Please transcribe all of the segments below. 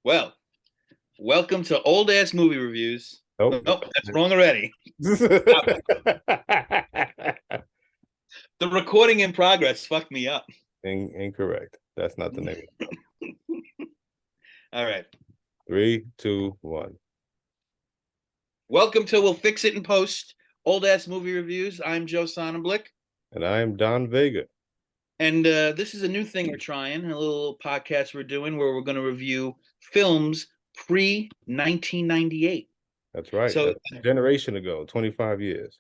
Well, welcome to old ass movie reviews. Oh, Nope, that's wrong already. The recording in progress fucked me up. incorrect. That's not the name. All right. 3, 2, 1. Welcome to We'll Fix It in Post, old ass movie reviews. I'm Joe Sonnenblick. And I am Don Vega. And this is a new thing we're trying, a little podcast we're doing where we're going to review films pre 1998. That's right. So, That's a generation ago, 25 years.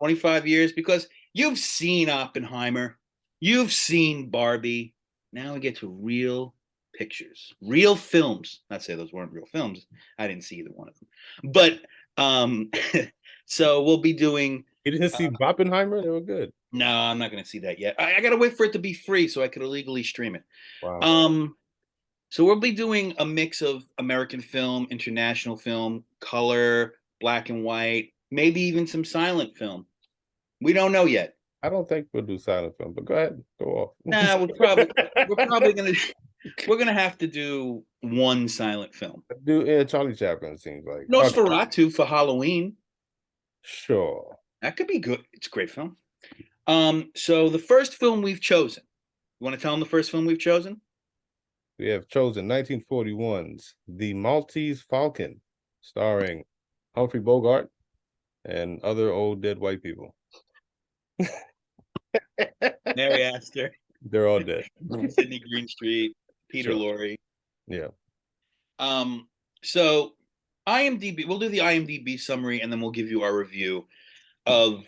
25 years, because you've seen Oppenheimer, you've seen Barbie. Now we get to real pictures, real films. Not say those weren't real films. I didn't see either one of them. But so we'll be doing. You didn't see Oppenheimer? They were good. No, I'm not going to see that yet. I got to wait for it to be free so I could illegally stream it. Wow. So we'll be doing a mix of American film, international film, color, black and white, maybe even some silent film. We don't know yet. I don't think we'll do silent film, but go ahead, go off. Nah, we're gonna have to do one silent film. Charlie Chaplin seems like. Nosferatu for Halloween. Sure. That could be good. It's a great film. So the first film we've chosen. You want to tell them the first film we've chosen? We have chosen 1941's The Maltese Falcon, starring Humphrey Bogart and other old dead white people. Mary Astor. They're all dead. Sidney Greenstreet, Peter Lorre. Yeah. So IMDb, we'll do the IMDb summary and then we'll give you our review of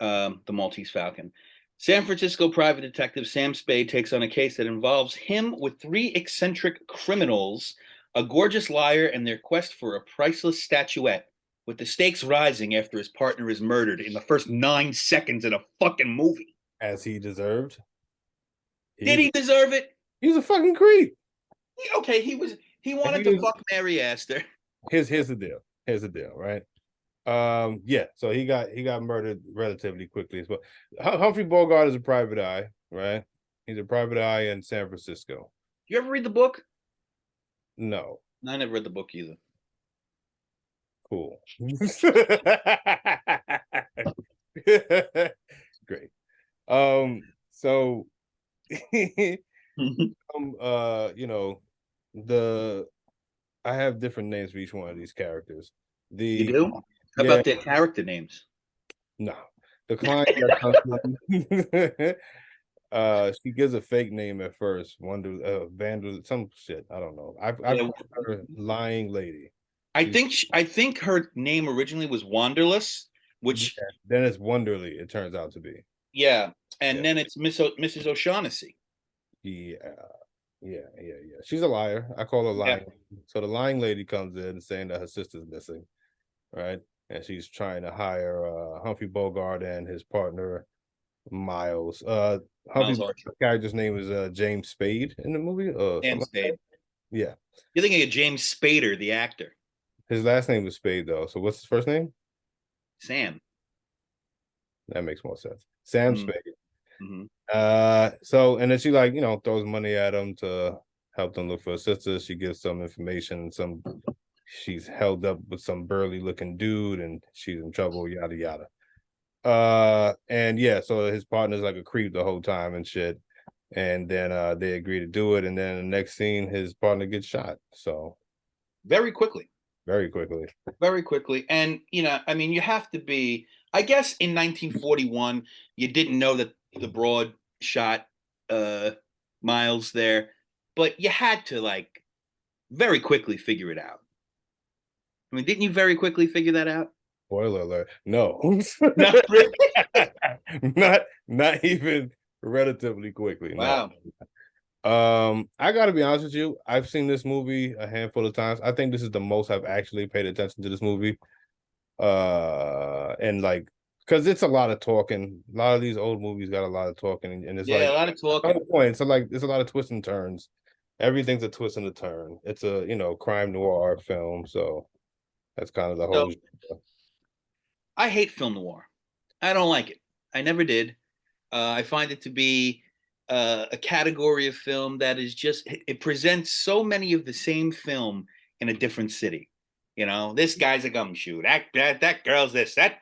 the Maltese Falcon. San Francisco private detective Sam Spade takes on a case that involves him with three eccentric criminals, a gorgeous liar, and their quest for a priceless statuette, with the stakes rising after his partner is murdered in the first 9 seconds in a fucking movie. As he deserved. Did he deserve it? He was a fucking creep. Okay, he wanted to fuck Mary Astor. Here's the deal, right? Yeah, so he got murdered relatively quickly as well. Humphrey Bogart is a private eye, right? He's a private eye in San Francisco. You ever read the book? No. I never read the book either. Cool. Great. So I have different names for each one of these characters. You do? How about their character names? No. The client she gives a fake name at first. Vandal, some shit. I don't know. I've her lying lady. I think her name originally was Wanderless, which then it's Wonderly, it turns out to be. Yeah. And then it's Mrs. O'Shaughnessy. Yeah. She's a liar. I call her lying. Yeah. So the lying lady comes in saying that her sister's missing, right? And she's trying to hire Humphrey Bogart and his partner Miles. Humphrey Bogart's character's name is James Spade in the movie. James Spade. Like yeah. You're thinking of James Spader, the actor. His last name was Spade, though. So what's his first name? Sam. That makes more sense. Sam Spade. Mm-hmm. So and then she throws money at him to help them look for a sister. She gives some information. She's held up with some burly looking dude, and she's in trouble. Yada yada. And yeah, so his partner's like a creep the whole time and shit. And then they agree to do it, and then the next scene, his partner gets shot. So very quickly. And you have to be. I guess in 1941, you didn't know that the broad shot Miles there, but you had to very quickly figure it out. I mean, didn't you very quickly figure that out? Spoiler alert. No. Not really. not even relatively quickly. Wow. No. I gotta be honest with you. I've seen this movie a handful of times. I think this is the most I've actually paid attention to this movie. And because it's a lot of talking. A lot of these old movies got a lot of talking, and it's a lot of talking. Point. So there's a lot of twists and turns. Everything's a twist and a turn. It's a crime noir film, so that's kind of the whole. I hate film noir. I don't like it. I never did. I find it to be a category of film that is just it presents so many of the same film in a different city. You know, this guy's a gumshoe. That girl's this. That.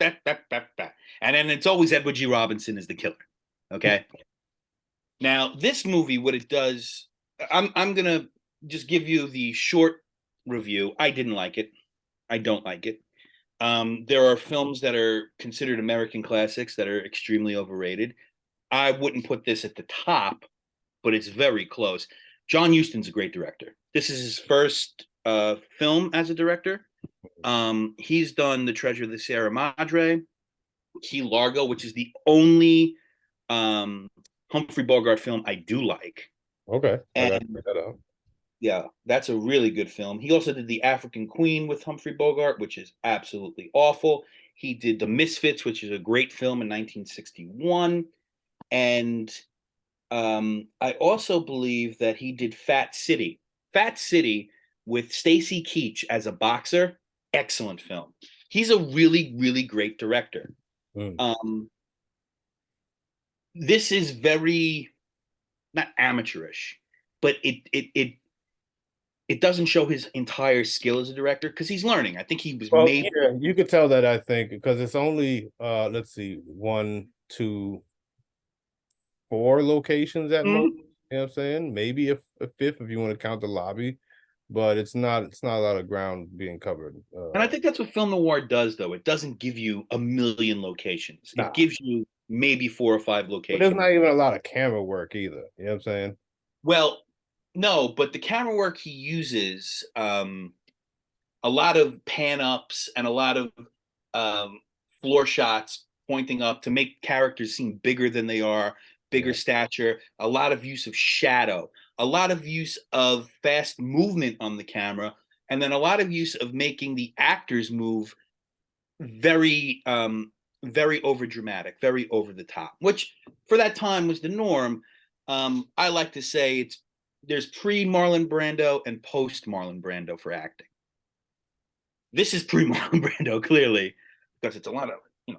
And then it's always Edward G. Robinson is the killer. Okay. Now, this movie, what it does, I'm gonna just give you the short review. I didn't like it. I don't like it. There are films that are considered American classics that are extremely overrated. I wouldn't put this at the top, but it's very close. John Huston's a great director. This is his first film as a director. He's done The Treasure of the Sierra Madre, Key Largo, which is the only Humphrey Bogart film I do like. Okay, I got to And check that out. yeah, that's a really good film. He also did The African Queen with Humphrey Bogart, which is absolutely awful. He did The Misfits, which is a great film in 1961. And I also believe that he did Fat City. Fat City with Stacy Keach as a boxer. Excellent film. He's a really, really great director. Mm. This is very not amateurish, but it doesn't show his entire skill as a director because he's learning. I think he was Well, maybe yeah, you could tell that, I think, because it's only let's see, one, two, four locations at most. Mhm. You know what I'm saying? Maybe a fifth if you want to count the lobby, but it's not a lot of ground being covered. And I think that's what film noir does, though. It doesn't give you a million locations. It Nah. gives you maybe 4 or 5 But there's locations. not even a lot of camera work either. You know what I'm saying? Well, no, but the camera work he uses, a lot of pan ups and a lot of um, floor shots pointing up to make characters seem bigger than they are, bigger Yeah. stature, a lot of use of shadow, a lot of use of fast movement on the camera, and then a lot of use of making the actors move very very over dramatic, very over the top, which for that time was the norm. I like to say there's pre Marlon Brando and post Marlon Brando for acting. This is pre Marlon Brando clearly because it's a lot of a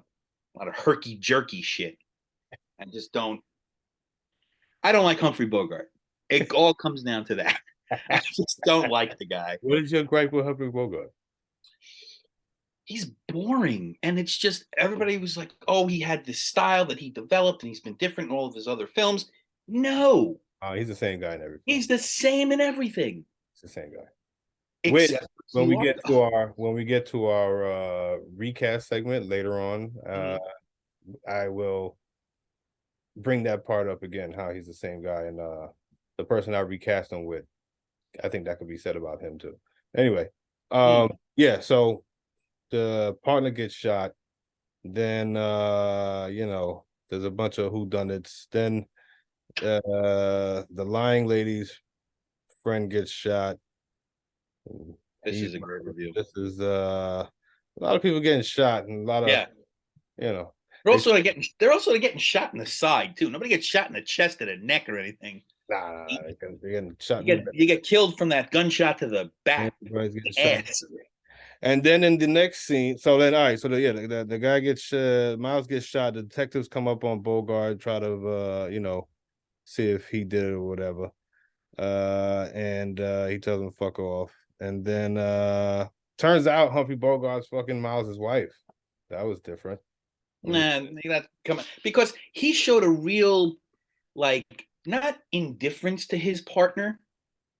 lot of herky jerky shit. I just don't. I don't like Humphrey Bogart. It all comes down to that. I just don't like the guy. What is your gripe with Humphrey Bogart? He's boring. And it's just everybody was like, oh, he had this style that he developed and he's been different in all of his other films. No, He's the same guy in every film. he's the same in everything. He's the same guy. Which Except when we get to our recast segment later on, I will bring that part up again, how he's the same guy, and the person I recast him with, I think that could be said about him too. Anyway, yeah, so the partner gets shot, then there's a bunch of whodunits, then the lying lady's friend gets shot. This is a great review. This is a lot of people getting shot, and a lot of you know they're also getting shot in the side too. Nobody gets shot in the chest or the neck or anything. nah, they're getting shot. You get killed from that gunshot to the back. Ass. And then in the next scene, so then all right, so the guy gets Miles gets shot. The detectives come up on Bogart, try to see if he did it or whatever. And he tells him fuck off. And then turns out Humphrey Bogart's fucking Miles's wife. That was different. Nah, that come on. Because he showed a real not indifference to his partner,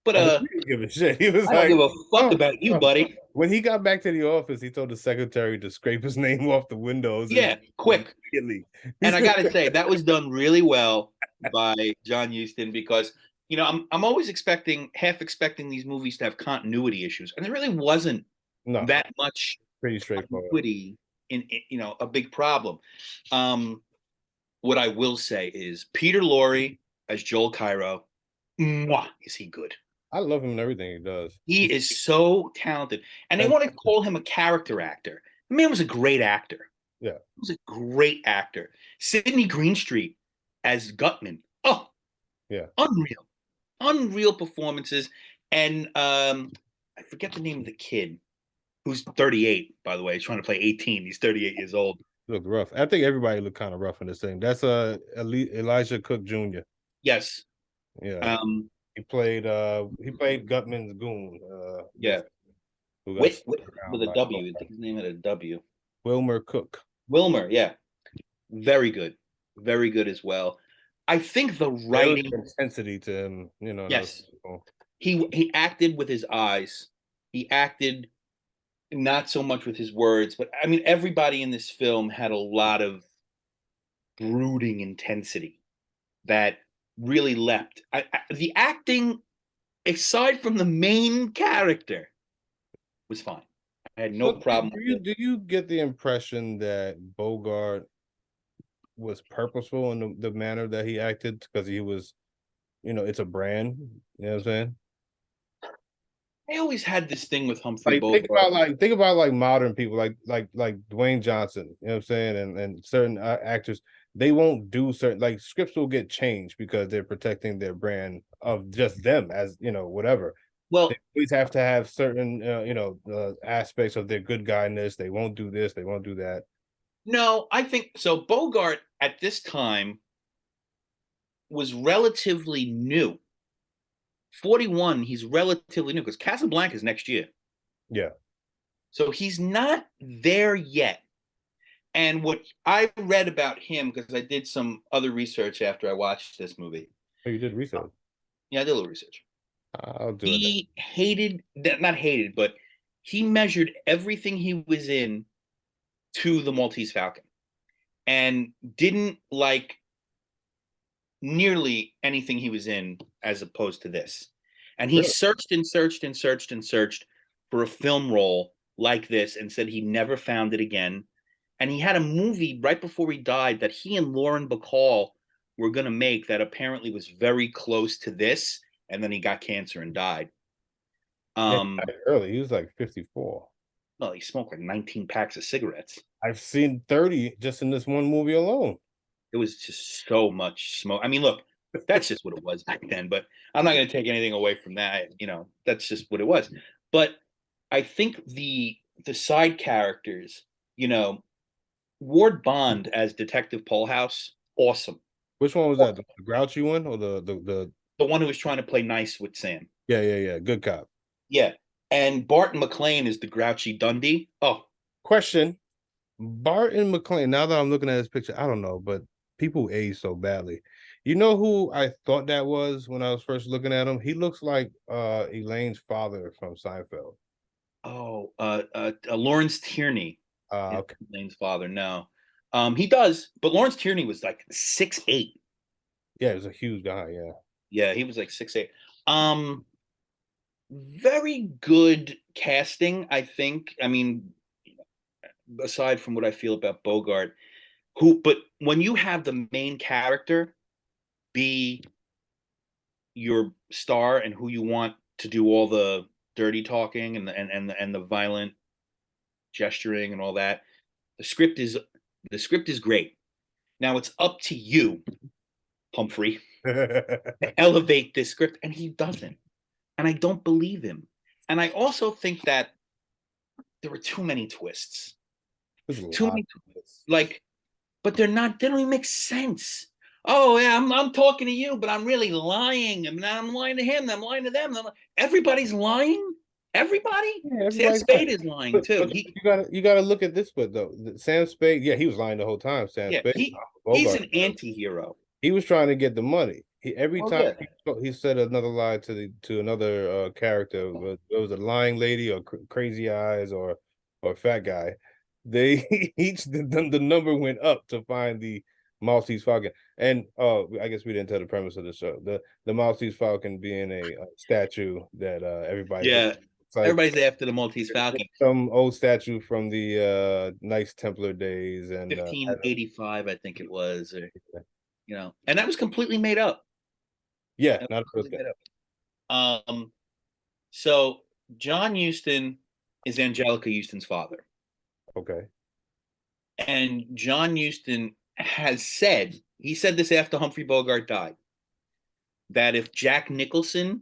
but he didn't give a shit. He was I don't give a fuck about you, buddy. When he got back to the office, he told the secretary to scrape his name off the windows. Yeah, quick. And I gotta say, that was done really well by John Huston because I'm always half expecting these movies to have continuity issues, and there really wasn't that much pretty straightforward continuity in a big problem. What I will say is Peter Lorre as Joel Cairo, mwah, is he good? I love him in everything he does. He is so talented. And they want to call him a character actor. The man was a great actor. Yeah. He was a great actor. Sidney Greenstreet as Gutman. Oh, yeah. Unreal. Unreal performances. And I forget the name of the kid who's 38, by the way. He's trying to play 18. He's 38 years old. Looked rough. I think everybody looked kind of rough in this thing. That's Elijah Cook Jr. Yes. Yeah, Um, he played Gutman's goon. yeah. Who got Wit, slapped with around a by W. I think his name had a W. Wilmer Cook. Wilmer, yeah. Very good. Very good as well. I think the There was writing, intensity to him, and that was yes. cool. He acted with his eyes. He acted not so much with his words, but I mean everybody in this film had a lot of brooding intensity that really leapt. The acting, aside from the main character, was fine. I had no So problem with it. do you get the impression that Bogart was purposeful in the manner that he acted because he was, it's a brand. You know what I'm saying? I always had this thing with Humphrey Like Bogart. think about like modern people like Dwayne Johnson. You know what I'm saying? And certain actors, they won't do certain like scripts will get changed because they're protecting their brand of just them as whatever. They Well, always have to have certain aspects of their good guyness. They won't do this. They won't do that. no, I think so. Bogart at this time was relatively new. 41, he's relatively new because Casablanca is next year. Yeah. So he's not there yet. And what I read about him, because I did some other research after I watched this movie. Oh, you did research. Yeah, I did a little research. I'll do it. He hated, not hated, but he measured everything he was in to the Maltese Falcon and didn't like nearly anything he was in as opposed to this. And he Really? searched and searched and searched and searched for a film role like this and said he never found it again. And he had a movie right before he died that he and Lauren Bacall were going to make that apparently was very close to this. And then he got cancer and died. Yeah, Um, early. He was like 54. well, he smoked like 19 packs of cigarettes. I've seen 30 just in this one movie alone. It was just so much smoke. I mean, look, that's just what it was back then, but I'm not going to take anything away from that. That's just what it was. But I think the side characters, you know, Ward Bond as Detective Polhouse, awesome. Which one was that? The grouchy one or the The one who was trying to play nice with Sam. yeah. Good cop. Yeah. And Barton McLean is the grouchy Dundee. Oh, Question. Barton McLean. Now that I'm looking at his picture, I don't know, but people age so badly. You know who I thought that was when I was first looking at him? He looks like Elaine's father from Seinfeld. Lawrence Tierney is Okay. Lane's father. No. He does, but Lawrence Tierney was like 6'8". Yeah, he was a huge guy, yeah. Yeah, he was like 6'8". Very good casting, I think. I mean, aside from what I feel about Bogart, but when you have the main character be your star and who you want to do all the dirty talking and the violent gesturing and all that, the script is the script is great. Now it's up to you, Humphrey, to elevate this script, and he doesn't. And I don't believe him. And I also think that there were too many twists. There's a Too lot many, of this. like, but they're not. They don't even make sense. Oh yeah, I'm talking to you, but I'm really lying. And I'm lying to him. I'm lying to them. Everybody's lying. Everybody. Yeah, Sam everybody's Spade is lying too. but you gotta look at this but though. Sam Spade, yeah, he was lying the whole time. Sam Yeah, Spade, he's Bogart. an anti-hero. He was trying to get the money. Every Oh time yeah, he said another lie to another character, it was a lying lady or crazy eyes or fat guy. They each the number went up to find the Maltese Falcon. And I guess we didn't tell the premise of the show. The Maltese Falcon being a statue that everybody thinks yeah. it's like Everybody's after the Maltese Falcon. some old statue from the Knights Templar days and 1585, I think it was, or and that was completely made up. yeah, That was not a real completely guy. made up. So John Huston is Angelica Houston's father, Okay. and John Huston has said he said this after Humphrey Bogart died that if Jack Nicholson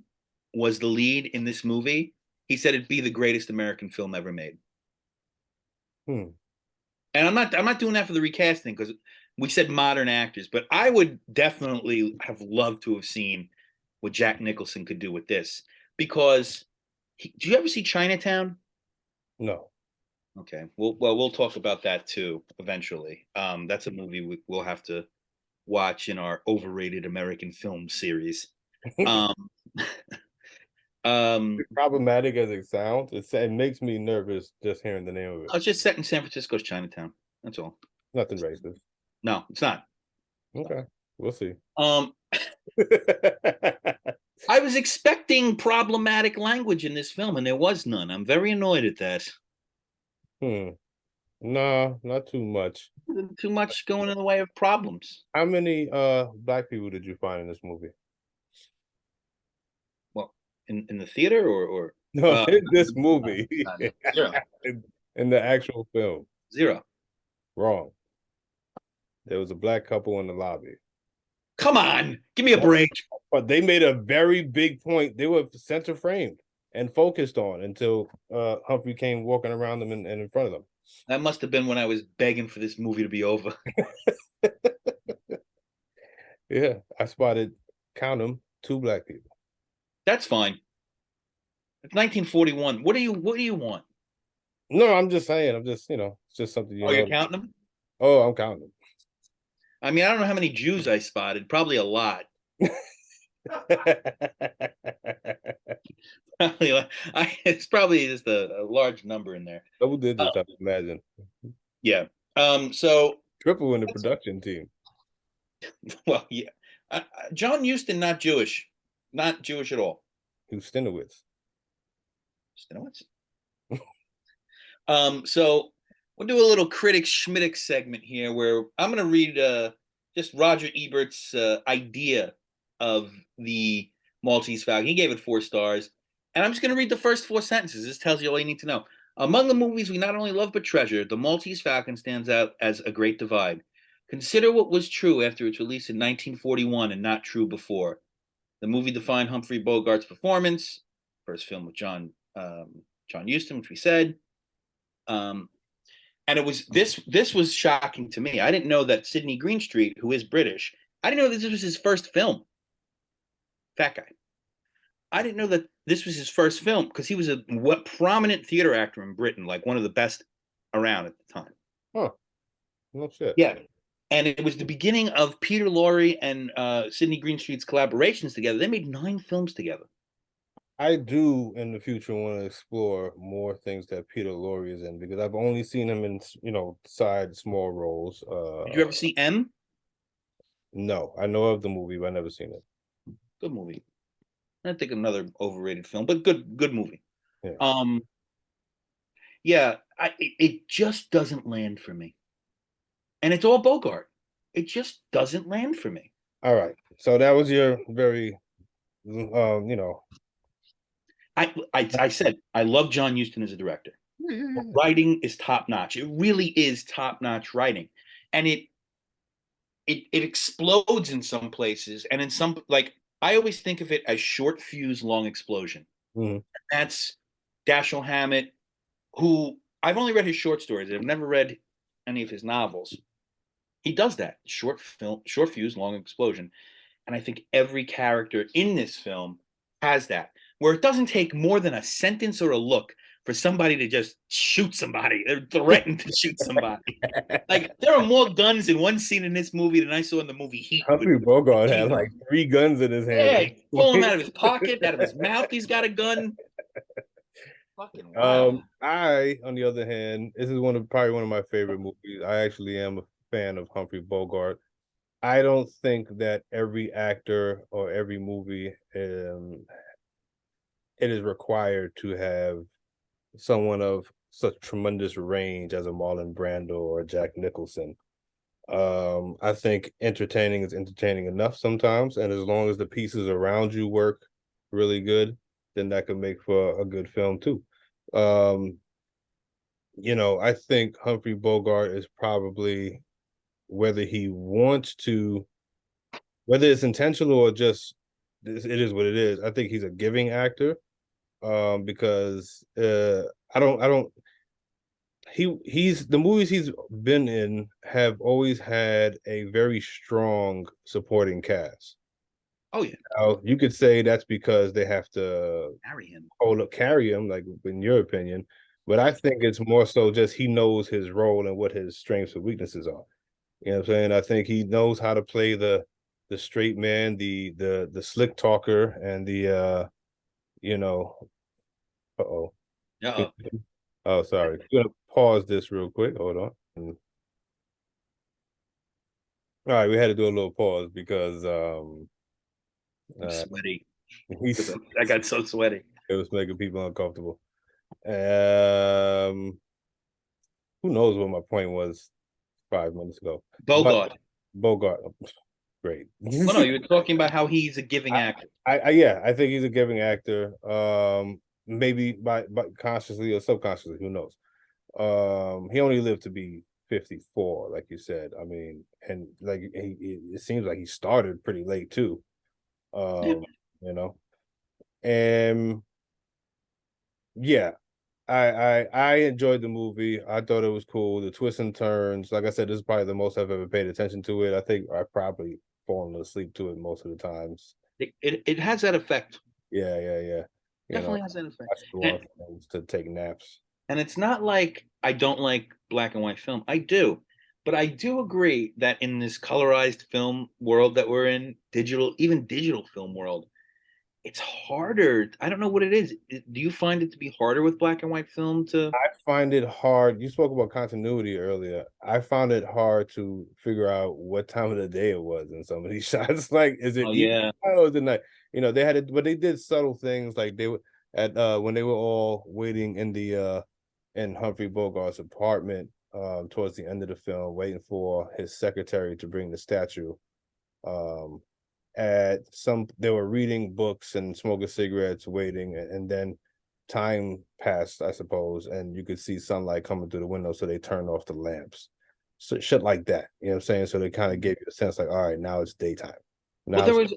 was the lead in this movie, he said it'd be the greatest American film ever made. Hmm. And I'm not doing that for the recasting because we said modern actors, but I would definitely have loved to have seen what Jack Nicholson could do with this because do you ever see Chinatown? No. Okay, we'll talk about that too eventually. That's a movie we'll have to watch in our overrated American film series. Um, um, Problematic as it sounds, it makes me nervous just hearing the name of it. it's just set in San Francisco's Chinatown. That's all. Nothing racist. No, it's not. Okay, we'll see. Um, I was expecting problematic language in this film, and there was none. I'm very annoyed at that. No, not too much. Too much going in the way of problems. How many black people did you find in this movie? Well, in the theater or No, in this movie. zero, In the actual film. zero. Wrong. There was a black couple in the lobby. Come on, give me a break. But they made a very big point. They were center framed and focused on until Humphrey came walking around them and in front of them. That must have been when I was begging for this movie to be over. Yeah, I spotted, count them, 2 black people. That's fine. It's 1941. What do you want? No, I'm just saying. I'm just, it's just something you Oh, know. you're counting them? Oh, I'm counting them. I mean, I don't know how many Jews I spotted. Probably a lot. It's probably just a large number in there. Double digits, I imagine. Yeah. So Triple in the production team. well, yeah. John Huston, not Jewish at all. Ustinowitz. Stenowitz. So we'll do a little critic schmitic segment here where I'm going to read just Roger Ebert's idea of the Maltese Falcon. He gave it 4 stars. And I'm just going to read the first 4 sentences. This tells you all you need to know. Among the movies we not only love but treasure, The Maltese Falcon stands out as a great divide. Consider what was true after its release in 1941 and not true before. The movie defined Humphrey Bogart's performance, first film with John Huston, which we said. And it was this was shocking to me. I didn't know that Sidney Greenstreet, who is British, I didn't know this was his first film. Fat guy. I didn't know that this was his first film because he was a prominent theater actor in Britain, like one of the best around at the time. Huh. No shit. Yeah. And it was the beginning of Peter Lorre and Sidney Greenstreet's collaborations together. They made 9 films together. I do in the future want to explore more things that Peter Lorre is in because I've only seen him in side small roles. Did you ever see M? No, I know of the movie, but I never seen it. Good movie. I think another overrated film, but good movie. Yeah. Yeah, it just doesn't land for me. And it's all Bogart. It just doesn't land for me. All right. So that was your very I said I love John Huston as a director. Writing is top notch. It really is top notch writing, and it explodes in some places, and in some like I always think of it as short fuse, long explosion. Mm-hmm. That's Dashiell Hammett, who I've only read his short stories. I've never read any of his novels. He does that short fuse, long explosion, and I think every character in this film has that, where it doesn't take more than a sentence or a look for somebody to just shoot somebody. They're threatened to shoot somebody. Like there are more guns in one scene in this movie than I saw in the movie Heat. Humphrey Bogart had like 3 guns in his hand. Yeah, pull him out of his pocket, out of his mouth. He's got a gun. Fucking wow. I, on the other hand, this is probably one of my favorite movies. I actually am a fan of Humphrey Bogart. I don't think that every actor or every movie it is required to have someone of such tremendous range as a Marlon Brando or Jack Nicholson. I think entertaining is entertaining enough sometimes, and as long as the pieces around you work really good, then that could make for a good film too. I think Humphrey Bogart is probably, whether it's intentional or just it is what it is. I think he's a giving actor, because he's the movies he's been in have always had a very strong supporting cast. Oh yeah, Now, you could say that's because they have to marry him. carry him, like in your opinion, but I think it's more so just he knows his role and what his strengths and weaknesses are. You know what I'm saying? I think he knows how to play the straight man, the slick talker, and the you know, uh-oh. Uh-oh. Oh, sorry. I'm gonna pause this real quick. Hold on. All right, we had to do a little pause because I'm uh sweaty. he's I got so sweaty. it was making people uncomfortable. Um who knows what my point was 5 minutes ago. But Bogart. Bogart, great. Well, no, you were talking about how he's a giving actor. Yeah, I think he's a giving actor. Maybe by consciously or subconsciously, who knows? He only lived to be 54, like you said. I mean, and like it seems like he started pretty late too. Yeah. You know, and yeah, I enjoyed the movie. I thought it was cool. The twists and turns. Like I said, this is probably the most I've ever paid attention to it. I think I probably fallen asleep to it most of the times. It has that effect. Yeah. You know, Definitely has that effect. I screw off things to take naps. And it's not like I don't like black and white film. I do. But I do agree that in this colorized film world that we're in, even digital film world, it's harder. I don't know what it is. Do you find it to be harder with black and white film to I find it hard. You spoke about continuity earlier. I found it hard to figure out what time of the day it was in some of these shots. Like, is it Oh evening yeah. or is it night? You know, they had it, but they did subtle things like they were at when they were all waiting in the in Humphrey Bogart's apartment towards the end of the film, waiting for his secretary to bring the statue. Um at some they were reading books and smoking cigarettes, waiting, and then time passed, I suppose, and you could see sunlight coming through the window, so they turned off the lamps. So shit like that, you know what I'm saying? So they kind of gave you a sense like, all right, now it's daytime. Well, Now it's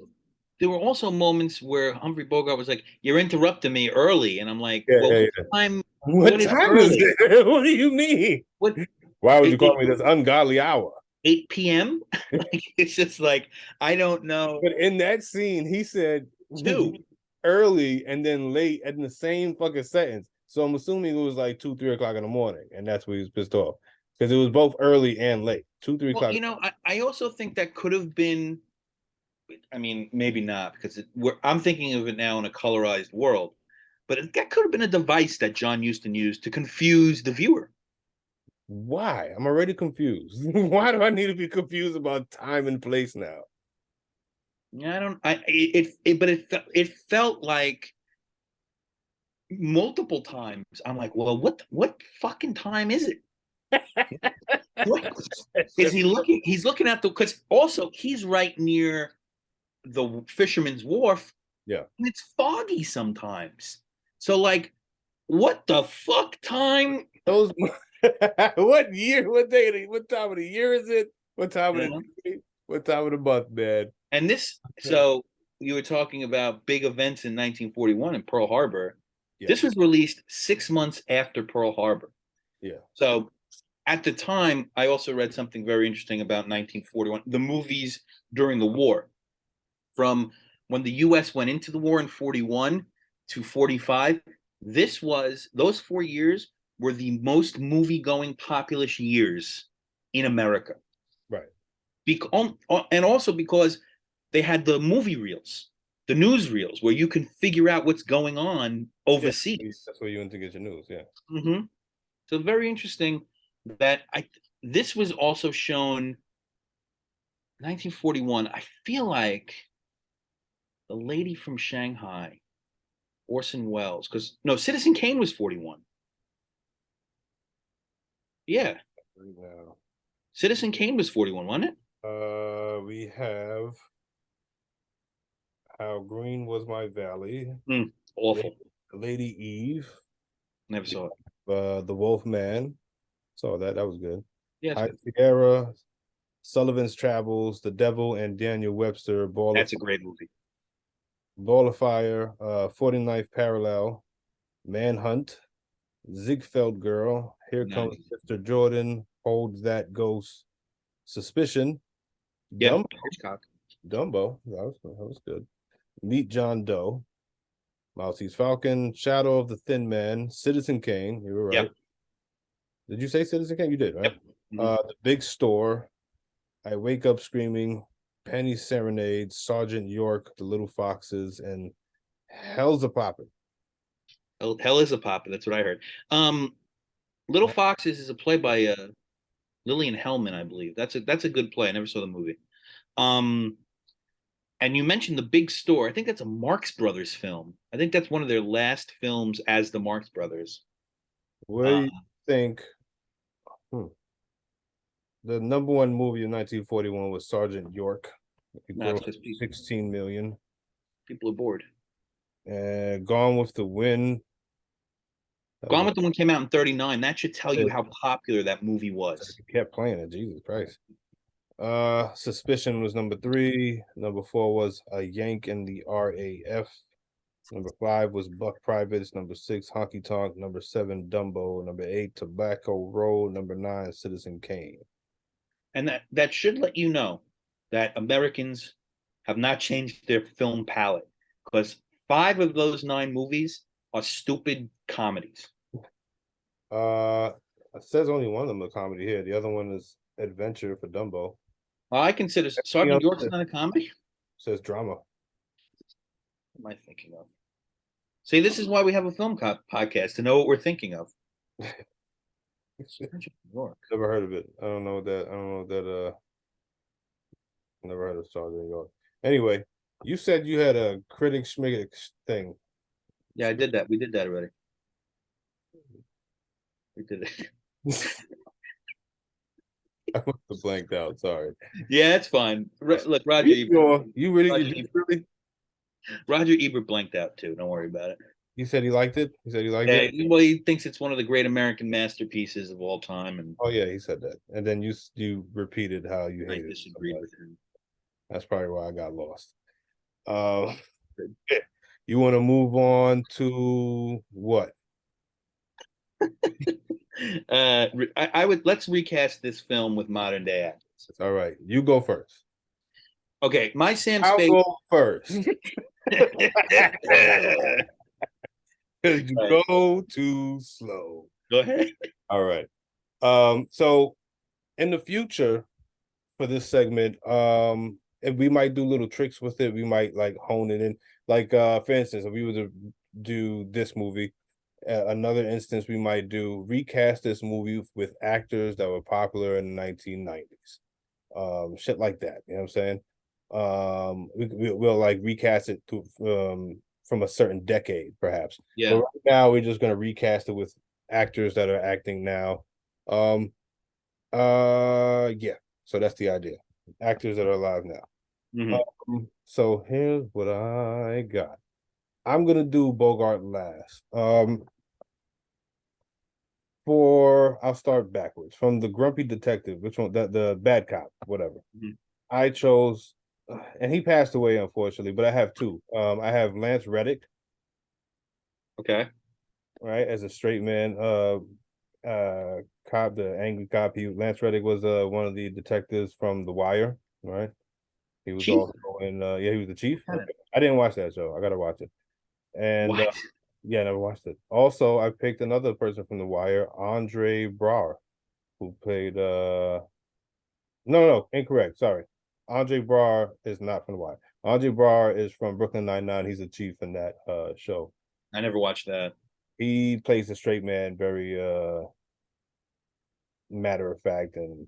there were also moments where Humphrey Bogart was like, "You're interrupting me early," and I'm like, yeah, "Well, yeah, what yeah. time? What What is time is early? it? What do you mean? What Why would you eight, call me this ungodly hour? 8 p.m.? Like it's just like I don't know. But in that scene, he said Two. early and then late in the same fucking sentence. So I'm assuming it was like 2, 3 o'clock in the morning, and that's where he was pissed off because it was both early and late. 2, 3 o'clock. I also think that could have been. I mean, maybe not because I'm thinking of it now in a colorized world, but that could have been a device that John Huston used to confuse the viewer. Why? I'm already confused. Why do I need to be confused about time and place now? Yeah, I don't. But it felt like multiple times. I'm like, well, what fucking time is it? What is he looking? He's looking at because also he's right near the fisherman's wharf, Yeah. and it's foggy sometimes. So like, what the fuck time? Those what year, what day, what time of the year is it? What time of the Yeah. day? What time of the month, man? And this, so you were talking about big events in 1941 in Pearl Harbor. Yeah. This was released 6 months after Pearl Harbor. Yeah. So at the time, I also read something very interesting about 1941, the movies during the war, from when the US went into the war in 41 to 45. Those 4 years were the most movie going populous years in America. Right. And also because they had the movie reels, the news reels, where you can figure out what's going on Yeah. overseas. That's where you went to get your news. Yeah. Mm-hmm. So very interesting that this was also shown 1941. I feel like the lady from Shanghai, Orson Welles, because no, Citizen Kane was 41. Yeah, Right now. Citizen Kane was 41, wasn't it? We have How Green Was My Valley, Awful. Lady Eve, Never saw it. The Wolf Man. Saw that. That was good. Yeah, High Sierra, Sullivan's Travels, The Devil and Daniel Webster, that's a great movie. Ball of Fire, 49th Parallel, Manhunt, Ziegfeld Girl, Here Comes Nice. Mr. Jordan, Holds That Ghost, Suspicion, Yep. Dumb Hitchcock. Dumbo, that was good. Meet John Doe, Maltese Falcon, Shadow of the Thin Man, Citizen Kane. You were right. Yep. Did you say Citizen Kane? You did, right? Yep. Mhm. The Big Store, I Wake Up Screaming, Penny Serenade, Sergeant York, The Little Foxes, and Hell's a Poppin'. Hell is a pop. That's what I heard. Um, Little Foxes is a play by Lillian Hellman, I believe. That's a good play. I never saw the movie. Um, and you mentioned the Big Store. I think that's a Marx Brothers film. I think that's one of their last films as the Marx Brothers. Where Uh, do you think hmm, the number one movie in 1941 was Sergeant York? It no, it's grossed because 16 million. people are bored. And Gone with the Wind. That was Gone a with the Wind came out in '39. That should tell you it how popular that movie was. kept playing it. Jesus Christ. Suspicion was number three. Number four was A Yank in the RAF. Number five was Buck Privates. Number six, Honky Tonk. Number seven, Dumbo. Number eight, Tobacco Road. Number nine, Citizen Kane. And that should let you know that Americans have not changed their film palette because five of those nine movies are stupid comedies. Uh, it says only one of them a comedy here. The other one is Adventure for Dumbo. I consider You know, Sergeant York's it not a comedy. says drama. What am I thinking of? See, this is why we have a film podcast to know what we're thinking of. Sergeant York. Never heard of it. I don't know that. I don't know that. Never heard of Sergeant York. Anyway, you said you had a critic schmitic thing. Yeah, I did that. We did that already. We did it. I must have blanked out. Sorry. Yeah, it's fine. Look, You sure? You really? Roger, You did really? Roger Ebert blanked out too. Don't worry about it. He said he liked it. He said he liked Yeah, it. well, he thinks it's one of the great American masterpieces of all time, and Oh yeah, he said that. And then you repeated how you I hated it so disagreed much. with him. That's probably why I got lost. Uh, you want to move on to what? I would let's recast this film with modern day actors. All right, you go first. Okay, my Sam I'll Spade. go first. Because you Right. go too slow. Go ahead. All right. So in the future for this segment, and we might do little tricks with it. We might like hone it in. Like for instance, if we were to do this movie, another instance we might do recast this movie with actors that were popular in the 1990s. Shit like that. You know what I'm saying? We'll like recast it to from a certain decade, perhaps. But Yeah. right now we're just gonna recast it with actors that are acting now. Um, yeah. So that's the idea. Actors that are alive now. Hmm. So here's what I got. I'm gonna do Bogart last. I'll start backwards from the Grumpy Detective, which one? The bad cop, whatever. Hmm. I chose, and he passed away unfortunately, but I have two. I have Lance Reddick, Okay. right, as a straight man. Cop, the angry cop. Lance Reddick was one of the detectives from The Wire, right? He was Chief. also in yeah, he was the chief. Okay. I didn't watch that show. I gotta watch it. And What? yeah, I never watched it. Also, I picked another person from The Wire, Andre Braugher, who played no, incorrect. Sorry. Andre Braugher is not from The Wire. Andre Braugher is from Brooklyn Nine-Nine. He's a chief in that show. I never watched that. He plays a straight man, very matter of fact, and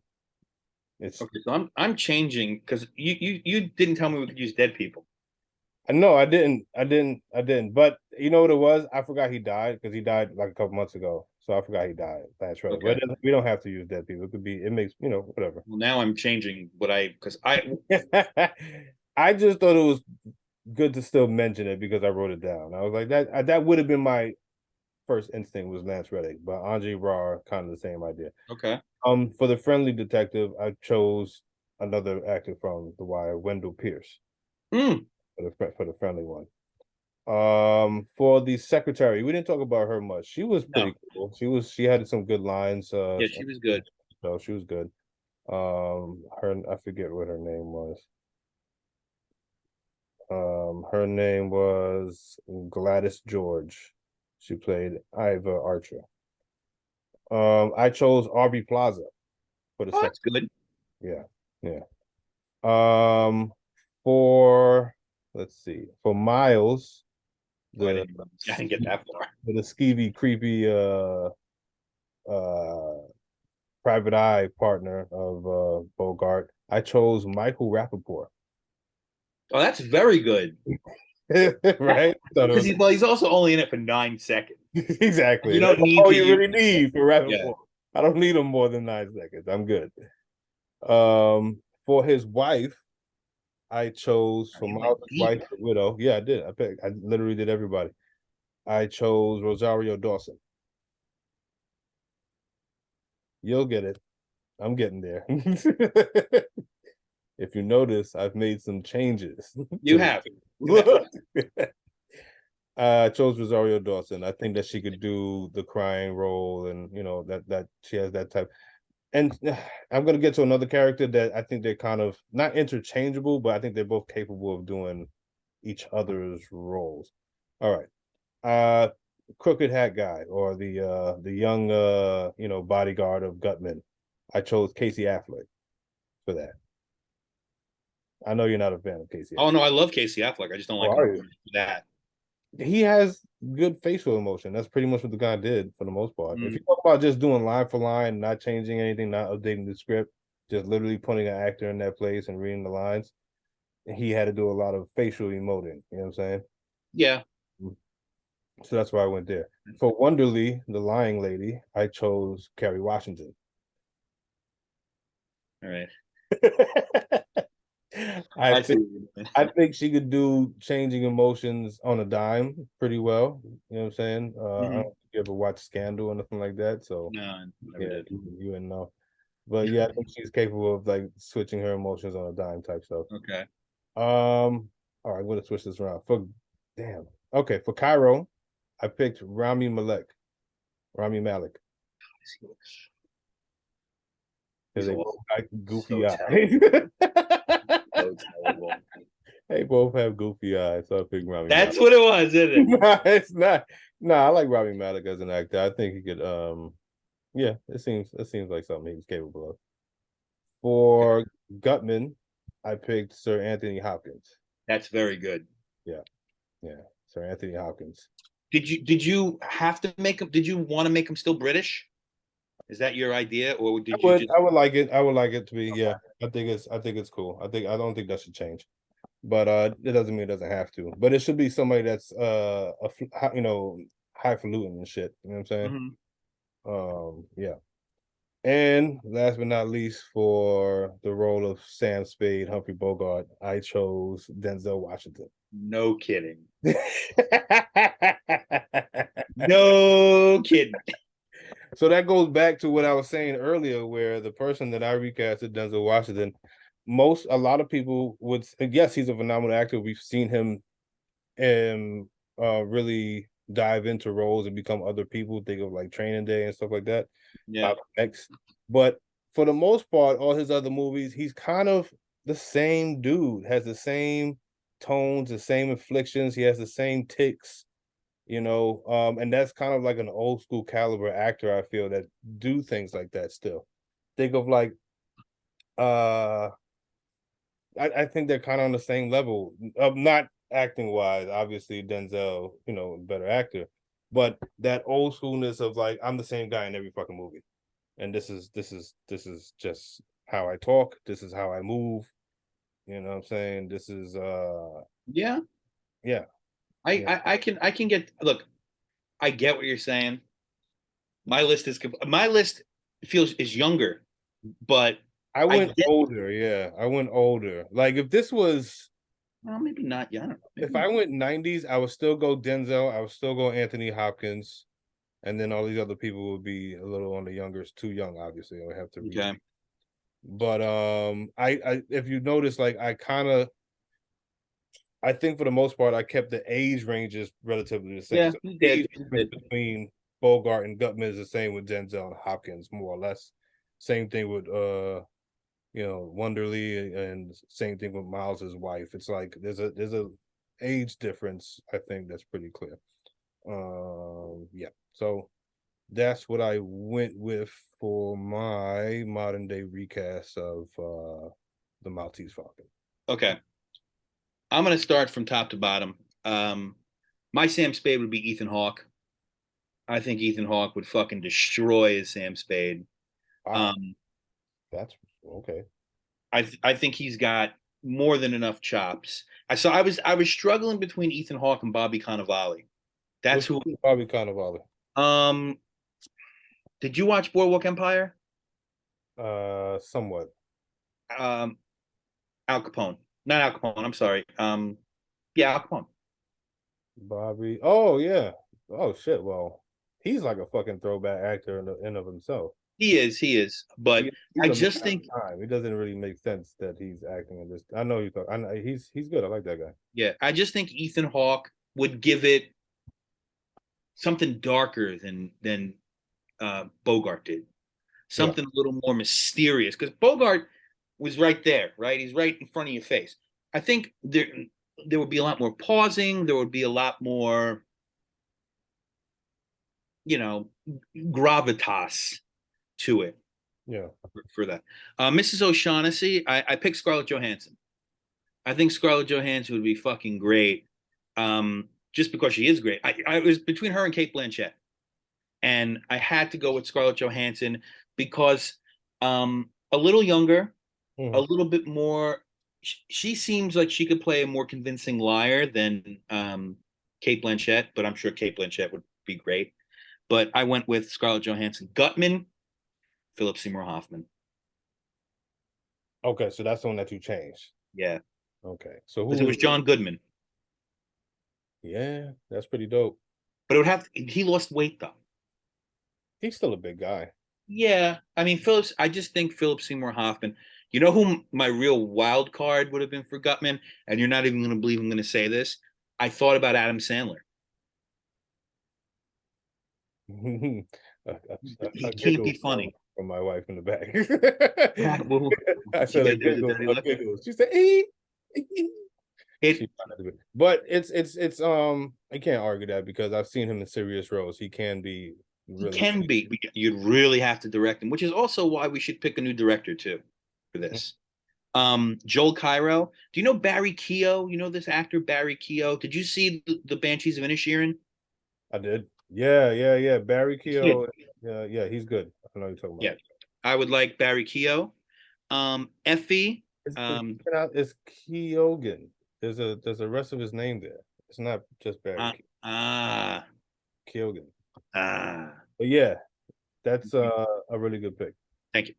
it's Okay, so I'm changing because you didn't tell me we could use dead people. no, I didn't. But you know what it was? I forgot he died because he died like a couple months ago. So I forgot he died. That's right. Okay. But we don't have to use dead people. It could be. It makes whatever. Well, now I'm changing what I because I I just thought it was good to still mention it because I wrote it down. I was like that would have been my first instinct was Lance Reddick, but Andre Braugher kind of the same idea. okay. For the friendly detective, I chose another actor from The Wire, Wendell Pierce, Mm, for the friendly one. For the secretary, we didn't talk about her much. She was No. pretty cool. She had some good lines. Yeah, she was good. So she was good. Her I forget what her name was. Her name was Gladys George. She played Iva Archer. I chose Aubrey Plaza for the Oh, second. that's good. Yeah, yeah. Um, for let's see, for Miles, Oh, the I didn't get that far. the skeevy, creepy, private eye partner of Bogart, I chose Michael Rappaport. Oh, that's very good. Right? Thought it Because was he's also only in it for 9 seconds. exactly. You That's don't need all to you use. really need for Yeah. Rappaport. I don't need him more than 9 seconds. I'm good. For his wife, I chose Oh, for you went Miles' deep. wife, the widow. Yeah, I did. I literally did everybody. I chose Rosario Dawson. You'll get it. I'm getting there. If you notice, I've made some changes You to have. You have. the I chose Rosario Dawson. I think that she could do the crying role, and that she has that type. And I'm gonna get to another character that I think they're kind of not interchangeable, but I think they're both capable of doing each other's roles. All right. Uh Crooked Hat Guy, or the young bodyguard of Gutman. I chose Casey Affleck for that. I know you're not a fan of Casey Oh Affleck. no, I love Casey Affleck. I just don't Oh, like are him you? for that. He has good facial emotion. That's pretty much what the guy did for the most part. If you Mm, talk about just doing line for line, not changing anything, not updating the script, just literally putting an actor in that place and reading the lines, he had to do a lot of facial emoting. You know what I'm saying? yeah. So that's why I went there. For Wonderly, the lying lady, I chose Kerry Washington. All right. I I see think what you mean. I think she could do changing emotions on a dime pretty well. You know what I'm saying? I don't Mhm. think you ever watch Scandal or nothing like that. So No, I never yeah, did. you wouldn't know. But yeah, I think she's capable of like switching her emotions on a dime type stuff. Okay. All right, I'm gonna switch this around. Okay, for Cairo, I picked Rami Malek, because He's they both awful. got So goofy terrible. eyes. So terrible. They both have goofy eyes, so I picked Rami Malek. That's what it was, isn't it? Nah, it's not. Nah, I like Rami Malek as an actor. I think he could. Yeah, it seems like something he's capable of. For Gutman, I picked Sir Anthony Hopkins. That's very good. Yeah, yeah, Sir Anthony Hopkins. Did you have to make him? Did you want to make him still British? Is that your idea, or I did you would, just? I would like it. I would like it to be. Yeah, I think it's cool. I don't think that should change. But it doesn't mean it doesn't have to. But it should be somebody that's highfalutin and shit. You know what I'm saying? Mhm. Yeah. And last but not least, for the role of Sam Spade, Humphrey Bogart, I chose Denzel Washington. No kidding. No kidding. So that goes back to what I was saying earlier, where the person that I recasted, Denzel Washington, a lot of people would, yes, he's a phenomenal actor. We've seen him really dive into roles and become other people. Think of like Training Day and stuff like that. Yeah. X. But for the most part, all his other movies, he's kind of the same dude, has the same tones, the same inflictions, he has the same ticks, and that's kind of like an old school caliber actor, I feel, that do things like that still. Think of like uh I think they're kind of on the same level of not acting wise. Obviously, Denzel, better actor, but that old schoolness of like I'm the same guy in every fucking movie, and this is just how I talk. This is how I move. You know what I'm saying? This is Yeah. yeah, I, yeah. I I can I can get look. I get what you're saying. My list feels is younger, but I I went get. older. Yeah, I went older. Like if this was Well, maybe not. Yeah, I don't know. if Maybe. I went 90s, I would still go Denzel. I would still go Anthony Hopkins. And then all these other people would be a little on the younger, too young, obviously. I would have to reach. Okay. But I if you notice, like I kind of I think for the most part, I kept the age ranges relatively the same. Yeah, So you the did. age You difference did. between Bogart and Gutman is the same with Denzel and Hopkins, more or less. Same thing with Wonderly, and same thing with Miles's wife. It's like there's a age difference, I think that's pretty clear. Yeah. So that's what I went with for my modern day recast of the Maltese Falcon. Okay. I'm gonna start from top to bottom. My Sam Spade would be Ethan Hawke. I think Ethan Hawke would fucking destroy as Sam Spade. Wow, Um, that's okay. I think he's got more than enough chops. I was struggling between Ethan Hawke and Bobby Cannavale. That's Which who. is Bobby Cannavale? Um, did you watch Boardwalk Empire? Somewhat. Um, Al Capone, not Al Capone. I'm sorry. Yeah, Al Capone. Bobby. Oh yeah. Oh shit. Well, he's like a fucking throwback actor in the in of himself. He is. But He's I a man just of think, time. It doesn't really make sense that he's acting in this. I know you thought. I know he's good. I like that guy. yeah, I just think Ethan Hawke would give it something darker than Bogart did. Yeah. Something a little more mysterious because Bogart was right there, right? He's right in front of your face. I think there would be a lot more pausing. There would be a lot more, you know, gravitas to it Yeah. for that. Mrs. O'Shaughnessy, I picked Scarlett Johansson. I think Scarlett Johansson would be fucking great, just because she is great. I was between her and Kate Blanchett, and I had to go with Scarlett Johansson because a little younger, a Mhm. little bit more. She seems like she could play a more convincing liar than Kate Blanchett, but I'm sure Kate Blanchett would be great. But I went with Scarlett Johansson. Gutman, Philip Seymour Hoffman. Okay, so that's the one that you changed. Yeah, Okay, so who because it was? was John Goodman, Yeah, that's pretty dope. but it would have he lost weight though. He's still a big guy. Yeah, I mean Phillips. I just think Philip Seymour Hoffman. You know who my real wild card would have been for Gutman, and you're not even going to believe I'm going to say this. I thought about Adam Sandler. A He can't be giggle funny. from my wife in the back. Well, I she said got a to do the giggle, dirty a look. giggle. She said, "Ee." It But it's I can't argue that because I've seen him in serious roles. He can be he really can funny. be. You'd really have to direct him, which is also why we should pick a new director too for this. Joel Cairo. Do you know Barry Keogh? You know this actor Barry Keogh? Did you see the Banshees of Inisherin? I did. Yeah, yeah, yeah. Barry Kid. Keogh. Yeah, yeah, he's good. I know what you're talking Yeah, about. I would like Barry Keogh. Effie. Um, It's Keoghan. There's a rest of his name there. It's not just Barry uh, ah, Keoghan. ah. But yeah, that's a really good pick. Thank you.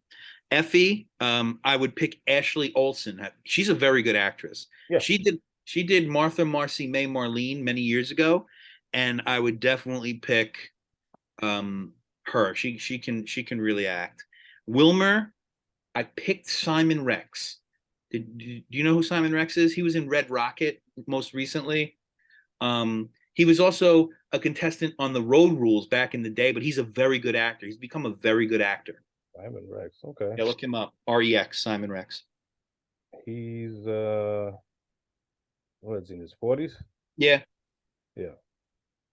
Effie, I would pick Ashley Olsen. She's a very good actress. Yeah. She did Martha Marcy May Marlene many years ago, and I would definitely pick her. She can really act. Wilmer, I picked Simon Rex. Do you know who Simon Rex is? He was in Red Rocket most recently. He was also a contestant on the Road Rules back in the day, but he's a very good actor. He's become a very good actor. Simon Rex. Okay. Yeah, look him up. REX, Simon Rex. He's what is he in his 40s? Yeah, Yeah,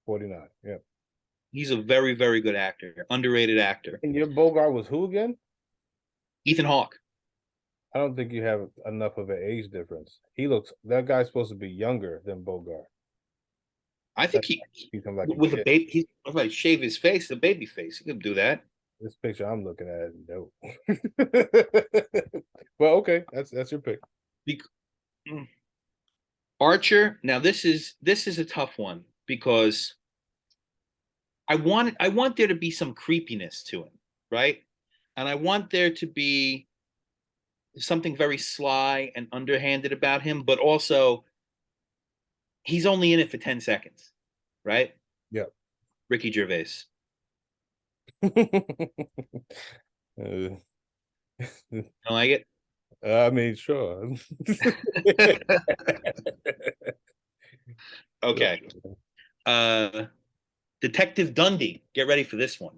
49. Yeah. he's a very, very good actor, underrated actor. And your Bogart was who again? Ethan Hawke. I don't think you have enough of an age difference. That guy's supposed to be younger than Bogart. I think That he's like a with a kid. baby, he's if I shave his face, a baby face. He could do that. This picture I'm looking at, no. Well, okay, that's your pick. Mm. Archer. Now this is a tough one because I want there to be some creepiness to him, right? And I want there to be something very sly and underhanded about him, but also he's only in it for 10 seconds, right? Yeah. Ricky Gervais. Uh, I like it. I mean, sure. Okay. Detective Dundee. Get ready for this one.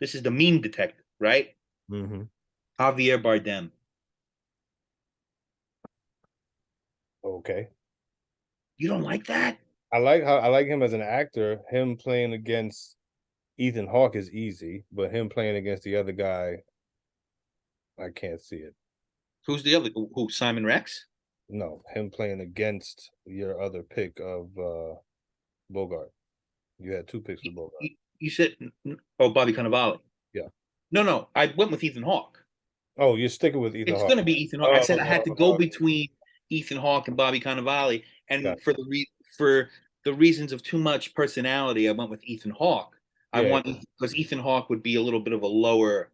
This is the mean detective, right? Hmm. Javier Bardem. Okay. You don't like that? I like him as an actor. Him playing against Ethan Hawke is easy, but him playing against the other guy, I can't see it. Who's the other? Who? Simon Rex? No, him playing against your other pick of Bogart. You had two picks for Bogart. You said, oh, Bobby Cannavale. Yeah. No, no, I went with Ethan Hawke. Oh, you're sticking with Ethan It's Hawke. going to be Ethan Hawke. I Oh, said I had to go oh, between Ethan Hawke and Bobby Cannavale, yeah, and for the reasons of too much personality, I went with Ethan Hawke. I yeah. want because Ethan Hawke would be a little bit of a lower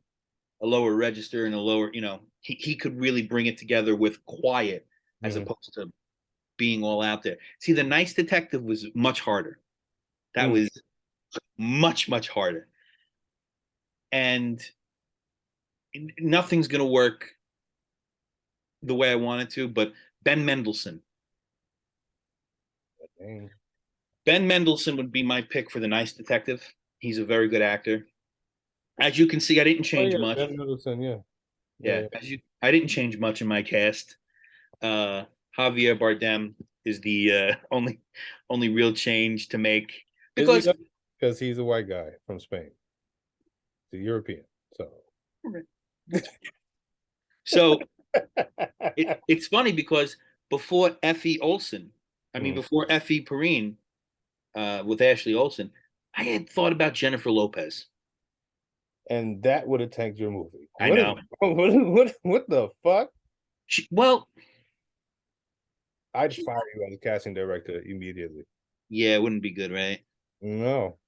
register and a lower, he could really bring it together with quiet as Mm-hmm. opposed to being all out there. See, The Nice Detective was much harder. That Mm. was much, much harder. And nothing's going to work the way I want it to, but Ben Mendelsohn. Dang. Ben Mendelsohn would be my pick for The Nice Detective. He's a very good actor. As you can see, I didn't Oh change yeah, much. Ben Mendelsohn. Yeah, Yeah, yeah. I didn't change much in my cast. Uh, Javier Bardem is the only real change to make Is he? because Because he's a white guy from Spain, the European. So. so it's funny because before Effie Olsen, I mean Mm. before Effie Perrine with Ashley Olsen, I had thought about Jennifer Lopez. And that would have tanked your movie. I What? know. What the fuck? Well, I'd fire you as a casting director immediately. yeah, it wouldn't be good, right? No,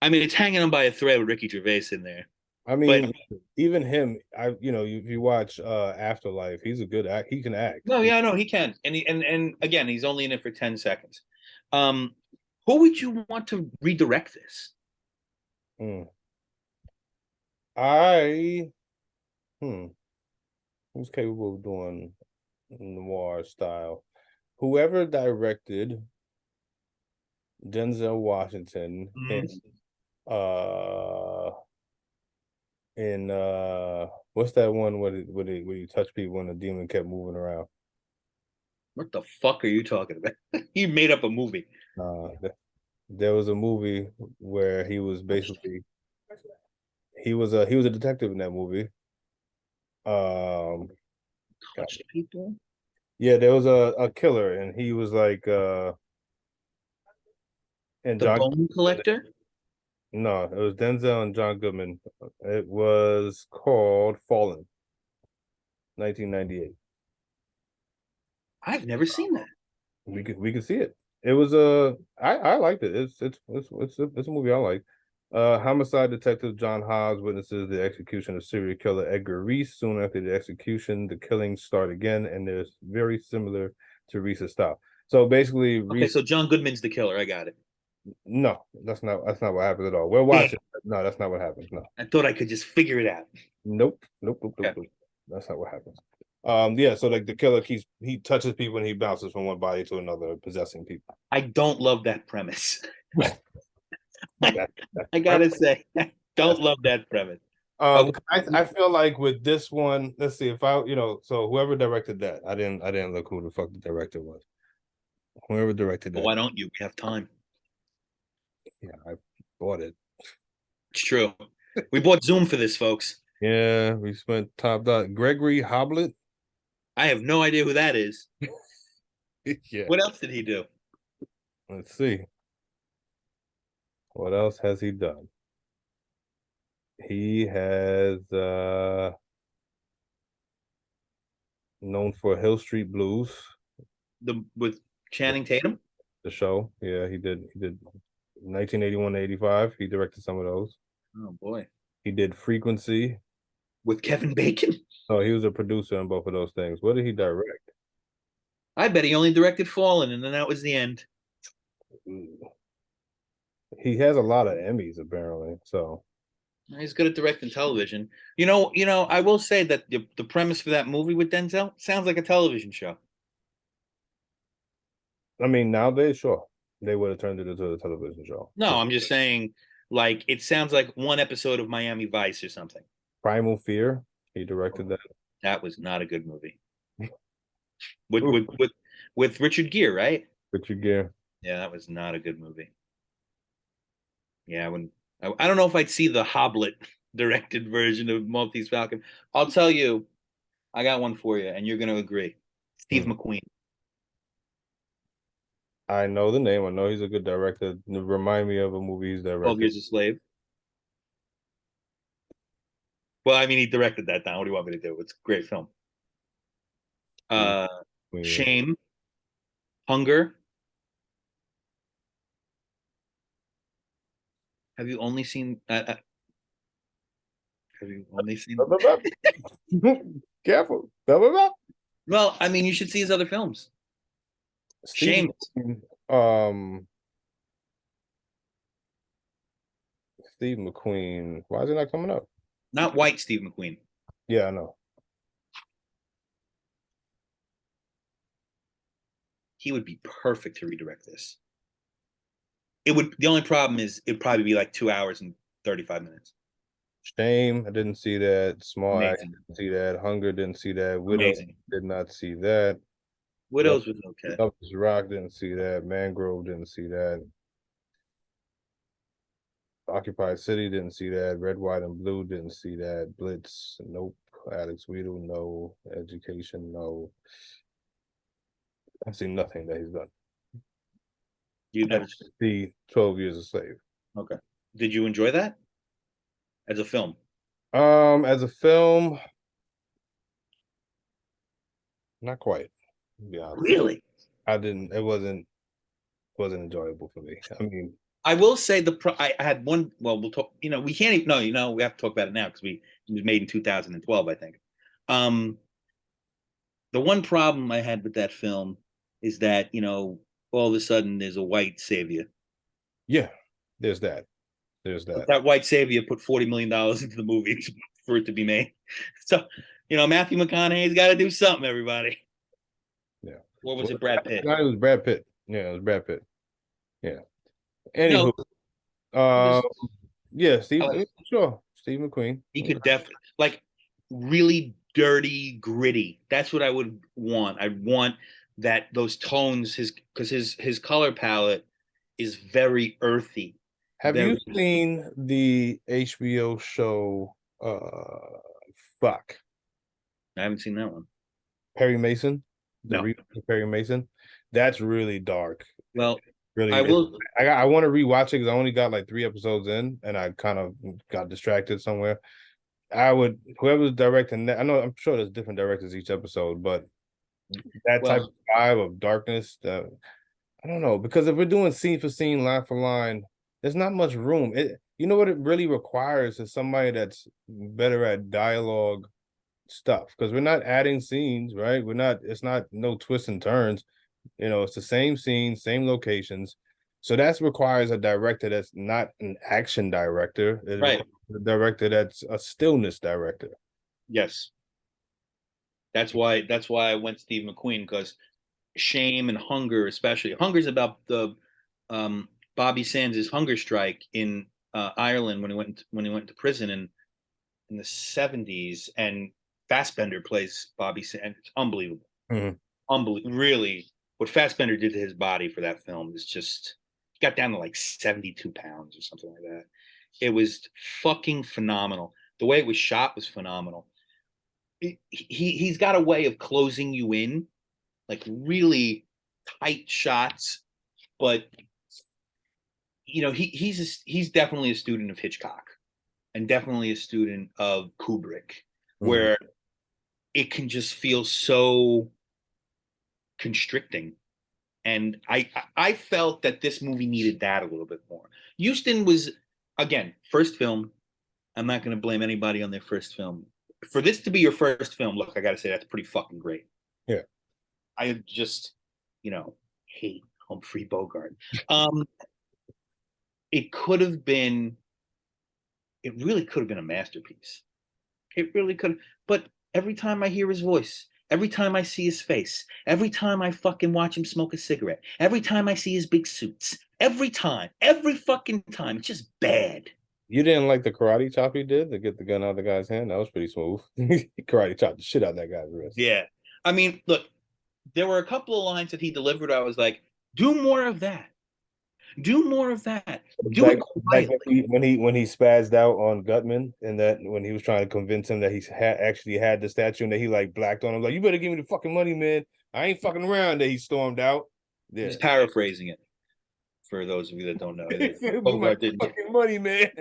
I mean, it's hanging on by a thread with Ricky Gervais in there. I But mean, even him. If you watch Afterlife, he's a good act. He can act. no, yeah, no, he can. And again, he's only in it for 10 seconds. Um, who would you want to redirect this? Mm. I hmm. Who's capable of doing noir style? Whoever directed Denzel Washington Mm, uh what's that one where you touch people and the demon kept moving around? what the fuck are you talking about? He made up a movie. There was a movie where he was basically he was a detective in that movie. Um, God. Touched people? Yeah, there was a killer, and he was like and The John. Bone Collector? No, it was Denzel and John Goodman. It was called Fallen, 1998. I've never seen that. We could see it. It was I liked it. It's a movie I like. Homicide detective John Hobbs witnesses the execution of serial killer Edgar Reese. Soon after the execution, the killings start again, and they're very similar to Reese's style. So basically, Okay, Reese. so John Goodman's the killer. I got it. No, that's not what happens at all. We'll Damn, watch it. No, that's not what happens. No, I thought I could just figure it out. nope, nope, nope, nope, Okay. nope. That's not what happens. Yeah. So like the killer, he touches people and he bounces from one body to another, possessing people. I don't love that premise. That, I that's gotta say, I don't love that premise. Okay. I feel like with this one, let's see if so whoever directed that, I didn't look who the fuck the director was. Whoever directed But that, why don't you? We have time. yeah, I bought it. It's true. We bought Zoom for this, folks. Yeah, we spent top dot. Gregory Hoblet. I have no idea who that is. Yeah. What else did he do? Let's see. What else has he done? He has known for Hill Street Blues, The with the, Channing Tatum? the show. Yeah, he did 1981 to 85. He directed some of those. Oh boy. He did Frequency. With Kevin Bacon? Oh, he was a producer on both of those things. What did he direct? I bet he only directed Fallen, and then that was the end. He has a lot of Emmys apparently. So He's good at directing television. I will say that the premise for that movie with Denzel sounds like a television show. I mean, nowadays, sure, they would have turned it into a television show. No, I'm just saying, like, it sounds like one episode of Miami Vice or something. Primal Fear, he directed that. That was not a good movie. With with with with Richard Gere, right? Richard Gere. Yeah, that was not a good movie. Yeah, I don't know if I'd see the Hoblet directed version of Maltese Falcon. I'll tell you, I got one for you, and you're going to agree. Steve Hmm. McQueen. I know the name. I know he's a good director. Remind me of a movie he's 12 directed. Years a Slave. Well, I mean, he directed that down. What do you want me to do? It's a great film. Steve Uh, McQueen. Shame, Hunger. Have you only seen? Have you only seen? Careful. Well, I mean, you should see his other films. Steve Shame, McQueen. Um, Steve McQueen. Why is it not coming up? not white Steve McQueen. Yeah, I know. He would be perfect to redirect this. It would. The only problem is it'd probably be like 2 hours and 35 minutes. Shame. I didn't see that. Small Axe. Amazing, Didn't see that. Hunger. Didn't see that. Widow. amazing. Did not see that. Love, Widows was okay. Love is Rock. Didn't see that. Mangrove. Didn't see that. Occupied City. Didn't see that. Red, White, and Blue. Didn't see that. Blitz. Nope. Alex Weedle. No. Education. No. I've seen nothing that he's done. You never. The 12 Years a Slave. Okay. Did you enjoy that as a film? As a film, not quite. To be honest, Really? I didn't. It wasn't enjoyable for me. I mean, I will say I had one. Well, we'll talk. We can't even. No, we have to talk about it now because it was made in 2012, I think. Um, the one problem I had with that film is that all of a sudden there's a white savior. yeah, there's that. There's But that. that white savior put $40 million into the movie for it to be made. So, Matthew McConaughey's got to do something. Everybody. Yeah. Or was it Brad Pitt? It was Brad Pitt. Yeah, it was Brad Pitt. Yeah. No, Anywho, it um, was. yeah, I Steve. like, Sure, Steve McQueen. he Okay. could definitely like really dirty, gritty. That's what I would want. I'd want those tones. His color palette is very earthy. Have Very. you seen the HBO show? Fuck, I haven't seen that one. Perry Mason. The No. remake of Perry Mason. That's really dark. Well, I Really, will. I want to rewatch it because I only got like 3 episodes in, and I kind of got distracted somewhere. I would whoever's directing that. I know I'm sure there's different directors each episode, but that type of Well, vibe of darkness, I don't know, because if we're doing scene for scene, line for line, there's not much room. You know what it really requires is somebody that's better at dialogue stuff because we're not adding scenes, right? We're not. It's not no twists and turns. It's the same scene, same locations. So that requires a director that's not an action director. It right. requires a director that's a stillness director. Yes. That's why I went Steve McQueen because Shame and Hunger, especially Hunger's about the Bobby Sands' hunger strike in Ireland when he went to prison in the 70s, and Fassbender plays Bobby Sands. It's unbelievable. Mhm. Unbelievable. Really, what Fassbender did to his body for that film is just he got down to like 72 pounds or something like that. It was fucking phenomenal. The way it was shot was phenomenal. He's got a way of closing you in, like really tight shots, but he's definitely a student of Hitchcock and definitely a student of Kubrick, Mhm. where it can just feel so constricting. And I felt that this movie needed that a little bit more. Houston was, again, first film. I'm not going to blame anybody on their first film. For this to be your first film, look, I got to say that's pretty fucking great. Yeah. I just, hate Humphrey Bogart. Um, it could have been it really could have been a masterpiece. It really could. But every time I hear his voice, every time I see his face, every time I fucking watch him smoke a cigarette, every time I see his big suits, every fucking time, it's just bad. You didn't like the karate chop he did to get the gun out of the guy's hand? That was pretty smooth. Karate chopped the shit out of that guy's wrist. Yeah. I mean, look, there were a couple of lines that he delivered. I was like, do more of that. Do more of that. Do it Back quietly. when he spazzed out on Gutman, and that when he was trying to convince him that he actually had the statue, and that he like blacked on him, like, you better give me the fucking money, man. I ain't fucking around. That he stormed out. Yeah. Just paraphrasing it for those of you that don't know. My fucking money, man.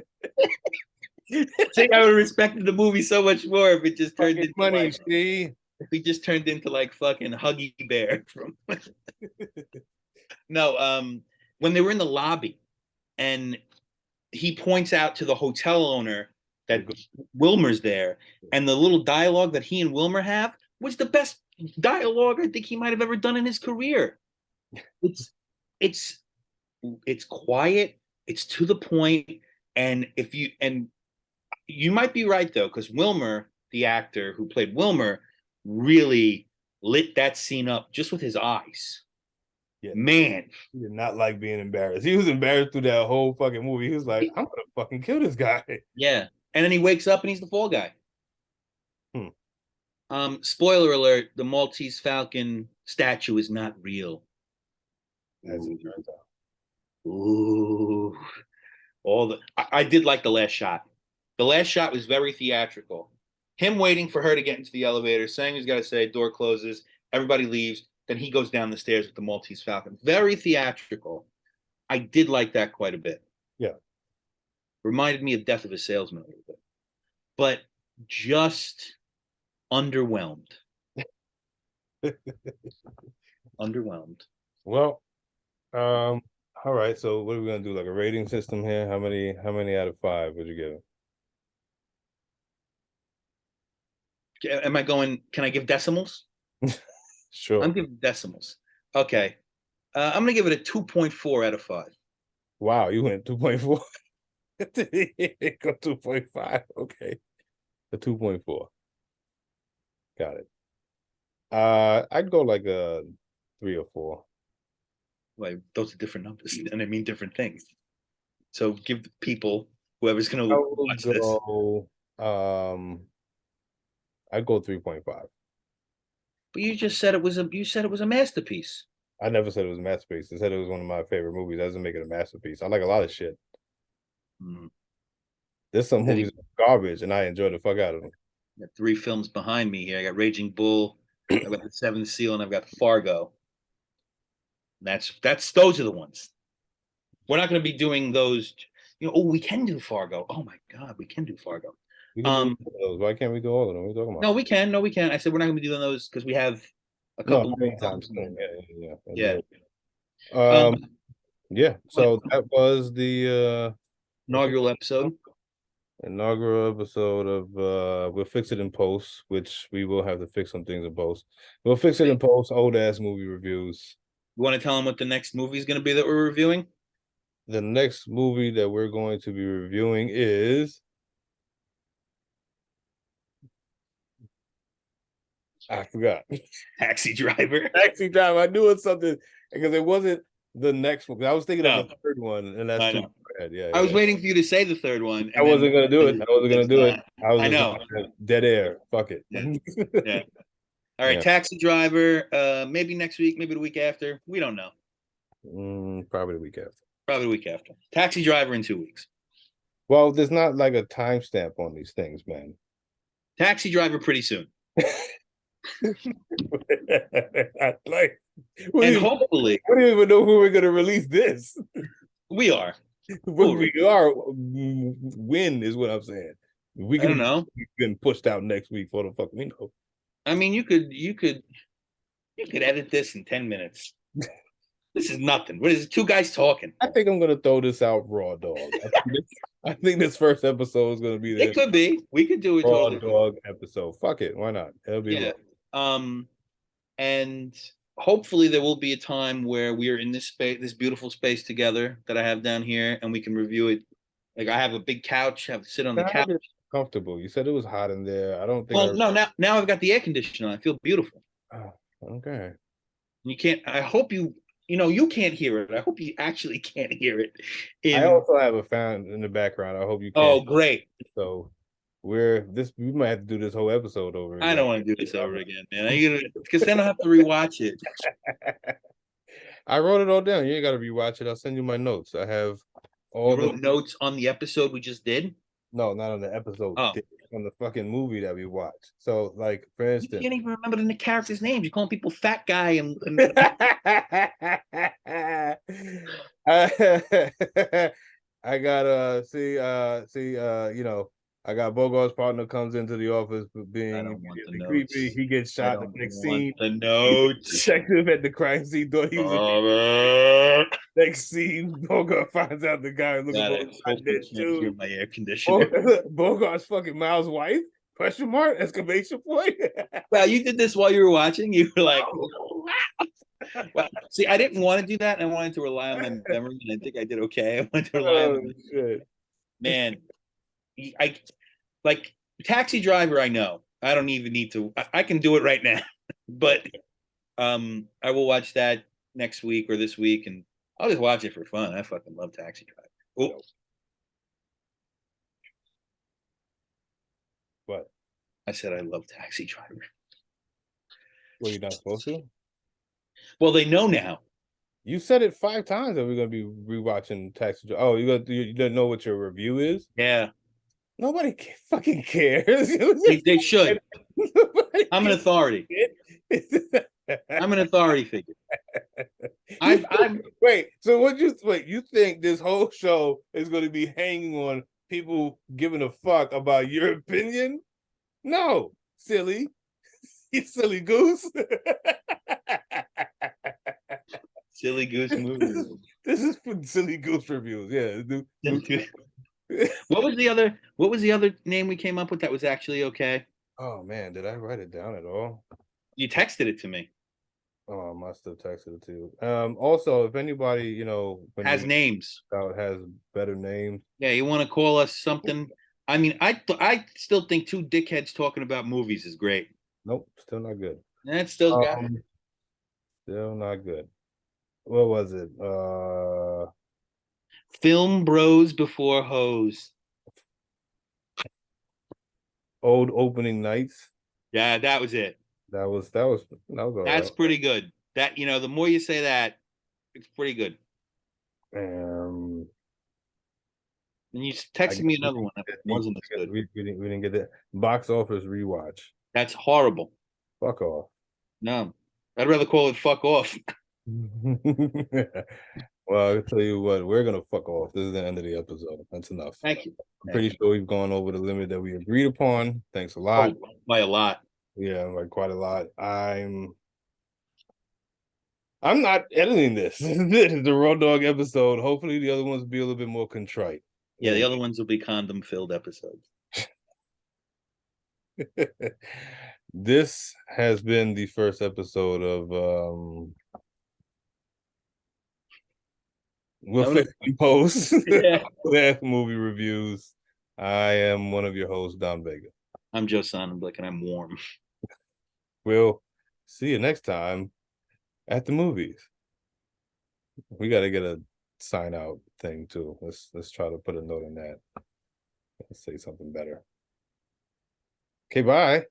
I think I would have respected the movie so much more if it just turned Fucking into money, like, see? if he just turned into like fucking Huggy Bear from No, when they were in the lobby and he points out to the hotel owner that Wilmer's there, and the little dialogue that he and Wilmer have was the best dialogue I think he might have ever done in his career. It's it's it's quiet, it's to the point, and if you and you might be right though, because Wilmer, the actor who played Wilmer, really lit that scene up just with his eyes. Yeah. Man, he did not like being embarrassed. He was embarrassed through that whole fucking movie. He was like, I'm gonna fucking kill this guy. Yeah. And then he wakes up and he's the fall guy. Hmm. Spoiler alert, the Maltese Falcon statue is not real. As it turns out. Ooh. I did like the last shot. The last shot was very theatrical. Him waiting for her to get into the elevator, saying he's got to say, door closes, everybody leaves, then he goes down the stairs with the Maltese Falcon. Very theatrical. I did like that quite a bit. Yeah. Reminded me of Death of a Salesman a little bit. But just underwhelmed. Underwhelmed. Well, all right. So what are we gonna do? Like a rating system here? How many out of 5 would you give it? Am I going? Can I give decimals? Sure. I'm giving decimals. Okay. I'm going to give it a 2.4 out of 5. Wow, you went 2.4. Go 2.5. Okay. A 2.4. Got it. I'd go like a 3 or 4. Like, those are different numbers, and I mean different things. So give the people, whoever's going to watch this. I'd go 3.5. But you just said it was a masterpiece. I never said it was a masterpiece. I said it was one of my favorite movies. That doesn't make it a masterpiece. I like a lot of shit. There's some movies garbage, and I enjoy the fuck out of them. I got 3 films behind me here. I got Raging Bull, I've got The Seventh Seal, and I've got Fargo. Those are the ones. We're not going to be doing those. Oh, we can do Fargo. Oh my God, we can do Fargo. We can do those. Why can't we do all of them? What are you talking about? No, we can. No, we can. I said we're not going to be doing those because we have a couple more times. Yeah. Yeah. So that was the inaugural episode. Inaugural episode of We'll Fix It in Post, which we will have to fix some things in post. We'll fix it in post, old ass movie reviews. You want to tell them what the next movie is going to be that we're reviewing? The next movie that we're going to be reviewing is I forgot. Taxi Driver. Taxi Driver. I knew it something because it wasn't the next one. I was thinking of the third one, and that's too bad. Yeah, I was waiting for you to say the third one. I wasn't gonna do it. I wasn't gonna do it. I know. Dead air. Fuck it. Yeah. All right, Taxi Driver. Maybe next week, maybe the week after. We don't know. Probably the week after. Probably the week after. Taxi Driver in 2 weeks. Well, there's not like a timestamp on these things, man. Taxi Driver pretty soon. Like, hopefully, we don't even know who we're gonna release this. We are. We are. When is what I'm saying. We can know. We've been pushed out next week for the fuck we know. I mean, you could edit this in 10 minutes. This is nothing. What is it? 2 guys talking? I think I'm gonna throw this out raw, dog. I think this first episode is gonna be It could be. We could do a raw dog episode. Fuck it. Why not? It'll be raw. And hopefully there will be a time where we are in this space, this beautiful space together that I have down here, and we can review it Like I have a big couch, have to sit on the Now couch. it's comfortable. You said it was hot in there. I don't think Well, no, now I've got the air conditioner on. I feel beautiful. Oh, okay. You can't. I hope you can't hear it. I hope you actually can't hear it. I In also have a fan in the background. I hope you Oh, can. great. So we might have to do this whole episode over I again. don't want to do this over again, man. Because then I'll have to rewatch it. I wrote it all down. You ain't got to rewatch it. I'll send you my notes. I have all You the wrote notes on the episode we just did. no, not on the episode, Oh, on the fucking movie that we watched. So, like, for you instance, can't even remember the characters' names. You're calling people fat guy and I gotta see I got Bogart's partner comes into the office for I being don't want the immediately creepy. notes. He gets I shot in don't the next want scene. the notes. Detective at the crime scene thought he was a next scene. Bogart finds out the guy looking God, for I him hope you dead can't hear too. my air conditioner. Bogart's fucking Miles' wife? Question mark? Exclamation point. Wow, you did this while you were watching. You were like, well, see, I didn't want to do that. I wanted to rely on my memory, and I think I did okay. I wanted to rely on Oh my shit. man. I like Taxi Driver. I know. I don't even need to. I can do it right now. But I will watch that next week or this week, and I'll just watch it for fun. I fucking love Taxi Driver. Oh, What? I said I love Taxi Driver. Well, you're not supposed to? Well, they know now. You said it 5 times that we're gonna be rewatching Taxi Driver. Oh, you don't know what your review is? Yeah, Nobody fucking cares. they should. Nobody I'm an authority. cares. I'm an authority figure. I've Wait. So you think this whole show is going to be hanging on people giving a fuck about your opinion? No, silly, you silly goose. silly goose movie. This is for silly goose reviews. Yeah. What was the other name we came up with that was actually okay? Oh man, did I write it down at all? You texted it to me. Oh, I must have texted it to you. Also, if anybody, when Has names. out has better names. Yeah, you want to call us something? I mean, I still think two dickheads talking about movies is great. Nope, still not good. That's still got it. Still not good. What was it? Film bros before hoes. Old opening nights. Yeah, that was it. That was all That's right. pretty good. That the more you say that, it's pretty good. Um, And you texted me another one that wasn't as good. we didn't get that box office rewatch. That's horrible. Fuck off. No, I'd rather call it fuck off. Well, I'll tell you what, we're gonna fuck off. This is the end of the episode. That's enough. Thank you. I'm pretty sure we've gone over the limit that we agreed upon. Thanks a lot. Oh, by a lot. Yeah, like quite a lot. I'm not editing this. This is the Raw Dog episode. Hopefully the other ones will be a little bit more contrite. Yeah, the other ones will be condom filled episodes. This has been the first episode of we'll fix the post. Movie reviews. I am one of your hosts, Don Vega. I'm Joe Sonnenblick, and I'm warm. We'll see you next time at the movies. We got to get a sign out thing too. Let's try to put a note on that. Let's say something better. Okay, bye.